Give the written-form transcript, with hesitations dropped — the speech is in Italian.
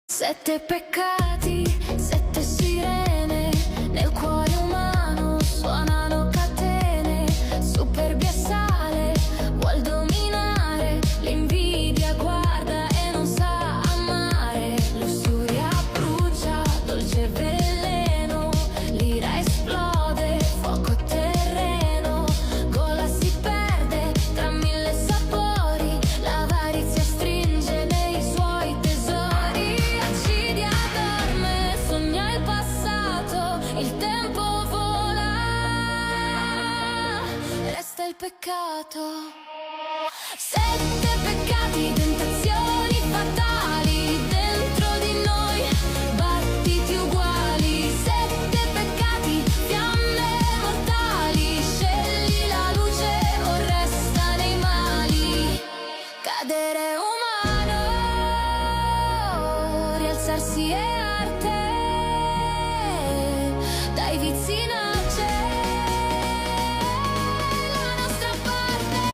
Sette peccati, sette sirene, nel cuore umano suonano catene, superbia sale, vuol dominare, l'invidia guarda e non sa amare, lussuria brucia, dolce veleno, l'ira esplode, fuoco terreno, gola si perde tra mille sapori, l'avarizia stringe nei suoi tesori. Accidia dorme, sogna il passato, il tempo vola, resta il peccato. Sette peccati, tentazioni fatali, dentro di noi, battiti uguali. Sette peccati, fiamme mortali, scegli la luce o resta nei mali. Cadere umano, rialzarsi è arte,